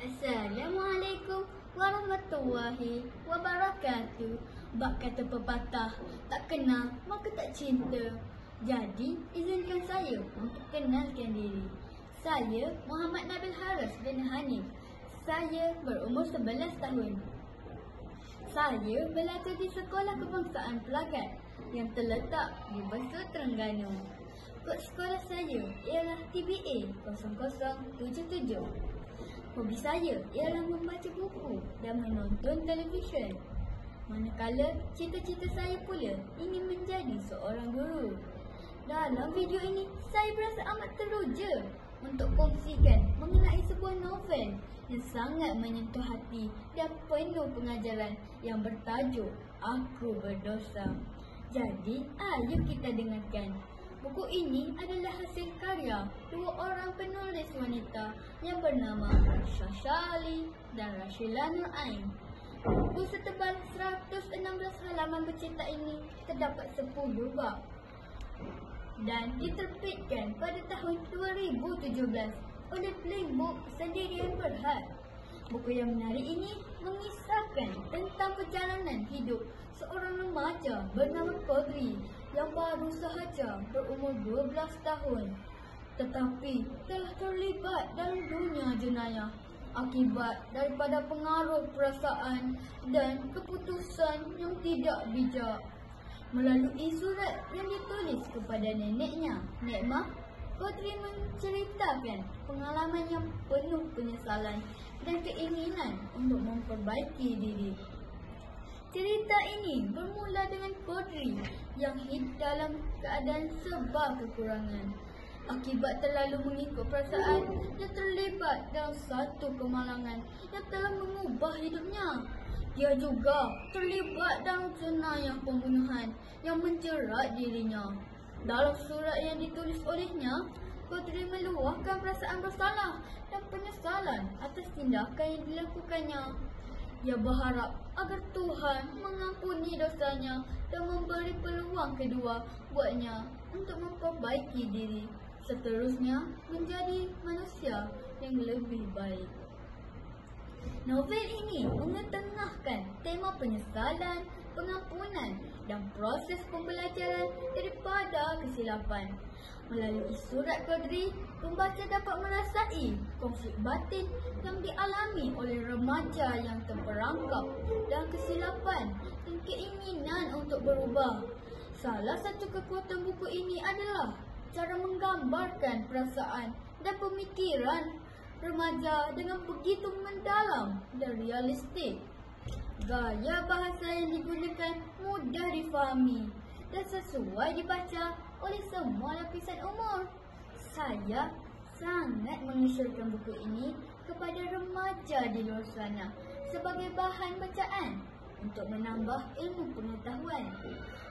Assalamualaikum warahmatullahi wabarakatuh. Bak kata pepatah, tak kenal maka tak cinta. Jadi, izinkan saya untuk kenalkan diri. Saya Muhammad Nabil Haris bin Hanif. Saya berumur 11 tahun. Saya belajar di Sekolah Kebangsaan Pelagat yang terletak di Besar Terengganu. Kod sekolah saya ialah TBA 0077. Hobi saya ialah membaca buku dan menonton televisyen. Manakala cita-cita saya pula ingin menjadi seorang guru. Dalam video ini, saya berasa amat teruja untuk kongsikan mengenai sebuah novel yang sangat menyentuh hati dan penuh pengajaran yang bertajuk Aku Berdosa. Jadi, ayo kita dengarkan. Buku ini adalah hasil karya dua orang penulis wanita yang bernama Shasha Ali dan Rashila Nur Ain. Buku setebal 116 halaman bercetak ini terdapat 10 bab dan diterbitkan pada tahun 2017 oleh Blinkbook Sendirian Berhad. Buku yang menarik ini mengisahkan tentang perjalanan hidup seorang remaja bernama Kodri yang baru sahaja berumur 12 tahun tetapi telah terlibat dalam dunia jenayah akibat daripada pengaruh perasaan dan keputusan yang tidak bijak. Melalui surat yang ditulis kepada neneknya, Nek Mah, Kodri menceritakan pengalaman yang penuh penyesalan dan keinginan untuk memperbaiki diri. Cerita ini bermula dengan Kodri yang hidup dalam keadaan serba kekurangan. Akibat terlalu mengikut perasaan dan terlibat dalam satu kemalangan yang telah mengubah hidupnya. Dia juga terlibat dalam jenayah pembunuhan yang menjerat dirinya. Dalam surat yang ditulis olehnya, Kodri meluahkan perasaan bersalah dan penyesalan atas tindakan yang dilakukannya. Ia berharap agar Tuhan mengampuni dosanya dan memberi peluang kedua buatnya untuk memperbaiki diri, seterusnya menjadi manusia yang lebih baik. Novel ini mengetengahkan tema penyesalan, pengampunan dan proses pembelajaran daripada kesilapan. Melalui surat Kodri, pembaca dapat merasai konflik batin yang dialami oleh remaja yang terperangkap dalam kesilapan dan keinginan untuk berubah. Salah satu kekuatan buku ini adalah cara menggambarkan perasaan dan pemikiran remaja dengan begitu mendalam dan realistik. Gaya bahasa yang digunakan mudah difahami dan sesuai dibaca oleh semua lapisan umur. Saya sangat mengusulkan buku ini kepada remaja di luar sana sebagai bahan bacaan untuk menambah ilmu pengetahuan.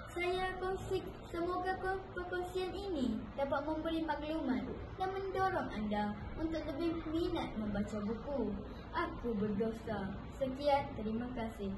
Saya kongsi, semoga perkongsian ini dapat memberi maklumat dan mendorong anda untuk lebih minat membaca buku Aku Berdosa. Sekian, terima kasih.